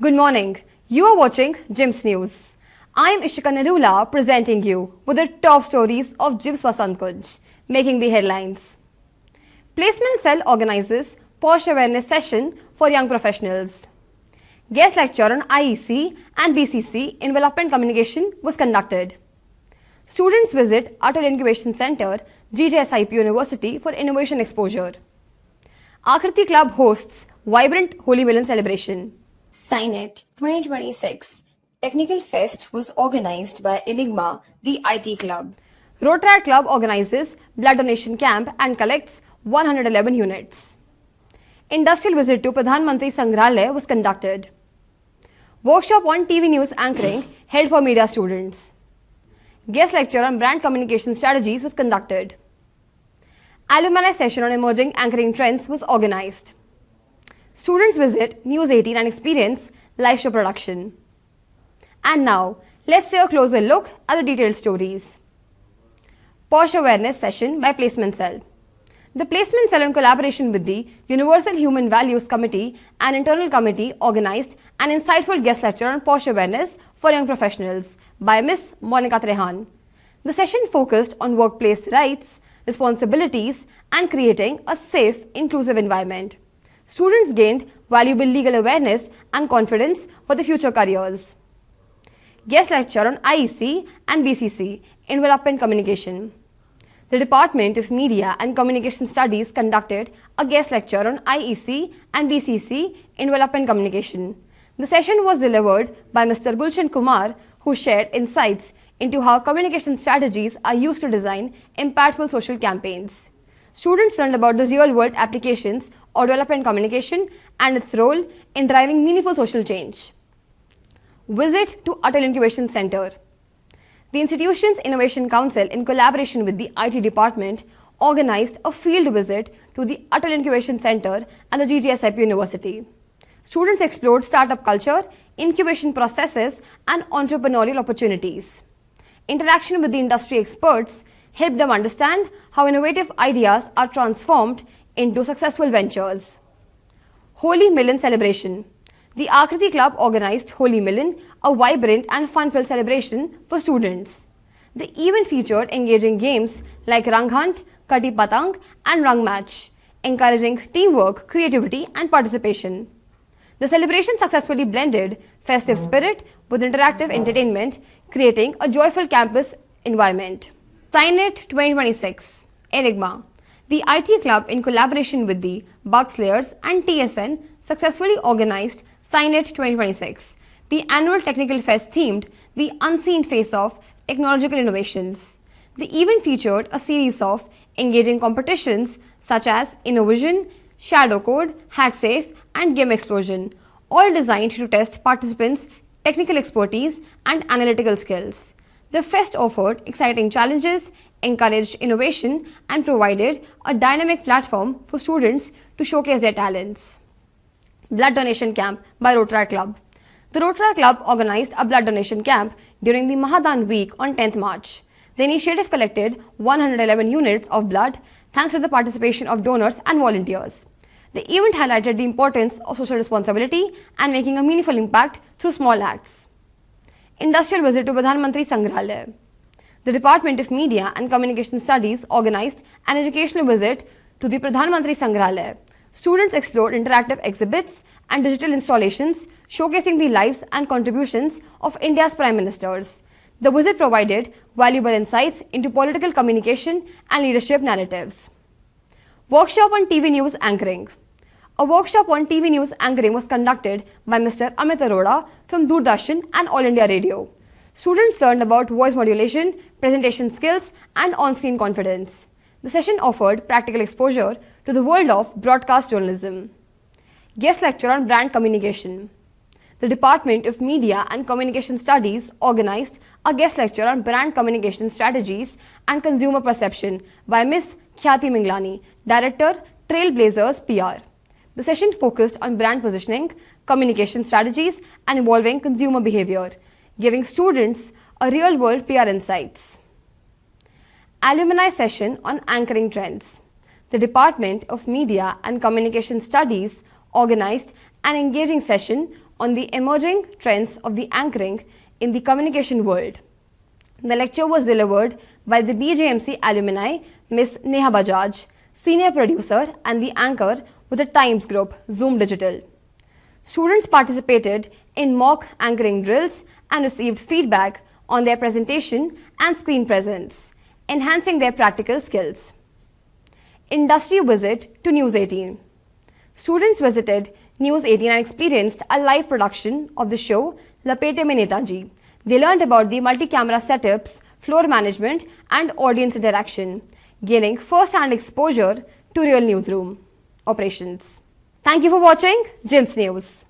Good morning. You are watching JIMS News. I am Ishika Narula presenting you with the top stories of JIMS Vasant Kunj, making the headlines. Placement Cell organizes posh awareness session for young professionals. Guest lecture on IEC and BCC in Development Communication was conducted. Students visit Atal Incubation Center, GJSIP University for innovation exposure. Akriti Club hosts vibrant Holy Millen celebration. Sign It 2026 Technical Fest was organized by Enigma, the IT Club. Rotary Club organizes blood donation camp and collects 111 units. Industrial visit to Pradhan Mantri Sangrahalaya was conducted. Workshop on TV news anchoring held for media students. Guest lecture on brand communication strategies was conducted. Alumni session on emerging anchoring trends was organized. Students visit News 18 and experience live show production. And now, let's take a closer look at the detailed stories. Posh Awareness Session by Placement Cell. The Placement Cell, in collaboration with the Universal Human Values Committee and Internal Committee, organized an insightful guest lecture on posh awareness for young professionals by Ms. Monica Trehan. The session focused on workplace rights, responsibilities, and creating a safe, inclusive environment. Students gained valuable legal awareness and confidence for their future careers. Guest lecture on IEC and BCC in Development Communication. The Department of Media and Communication Studies conducted a guest lecture on IEC and BCC in Development Communication. The session was delivered by Mr. Gulshan Kumar, who shared insights into how communication strategies are used to design impactful social campaigns. Students learned about the real-world applications of development communication and its role in driving meaningful social change. Visit to Atal Incubation Center. The institution's Innovation Council, in collaboration with the IT department, organized a field visit to the Atal Incubation Center at the GJSIP University. Students explored startup culture, incubation processes, and entrepreneurial opportunities. Interaction with the industry experts helped them understand how innovative ideas are transformed into successful ventures. Holy Millen Celebration. The Akriti Club organized Holy Millen, a vibrant and fun-filled celebration for students. The event featured engaging games like Rang Hunt, Kati Patang, and Rang Match, encouraging teamwork, creativity, and participation. The celebration successfully blended festive spirit with interactive entertainment, creating a joyful campus environment. Sign It 2026 Enigma. The IT Club, in collaboration with the Bug Slayers and TSN, successfully organized Sign It 2026, the annual technical fest themed The Unseen Face of Technological Innovations. The event featured a series of engaging competitions such as Innovision, Shadow Code, HackSafe, and Game Explosion, all designed to test participants' technical expertise and analytical skills. The fest offered exciting challenges, encouraged innovation, and provided a dynamic platform for students to showcase their talents. Blood Donation Camp by Rotary Club. The Rotary Club organized a blood donation camp during the Mahadan week on 10th March. The initiative collected 111 units of blood thanks to the participation of donors and volunteers. The event highlighted the importance of social responsibility and making a meaningful impact through small acts. Industrial visit to Pradhan Mantri Sangrahalaya. The Department of Media and Communication Studies organized an educational visit to the Pradhan Mantri Sangrahalaya. Students explored interactive exhibits and digital installations showcasing the lives and contributions of India's Prime Ministers. The visit provided valuable insights into political communication and leadership narratives. Workshop on TV news anchoring. A workshop on TV news anchoring was conducted by Mr. Amit Arora from Doordarshan and All India Radio. Students learned about voice modulation, presentation skills, and on-screen confidence. The session offered practical exposure to the world of broadcast journalism. Guest lecture on brand communication. The Department of Media and Communication Studies organized a guest lecture on brand communication strategies and consumer perception by Ms. Khyati Minglani, Director, Trailblazers PR. The session focused on brand positioning, communication strategies, and evolving consumer behavior, giving students a real-world PR insights. Alumni session on anchoring trends. The Department of Media and Communication Studies organized an engaging session on the emerging trends of the anchoring in the communication world. The lecture was delivered by the BJMC alumni Ms. Neha Bajaj, senior producer and the anchor with the Times Group, Zoom Digital. Students participated in mock anchoring drills and received feedback on their presentation and screen presence, enhancing their practical skills. Industry visit to News 18. Students visited News 18 and experienced a live production of the show Lapete Mein Netaji. They learned about the multi-camera setups, floor management and audience interaction, gaining first-hand exposure to real newsroom operations. Thank you for watching JIMS News.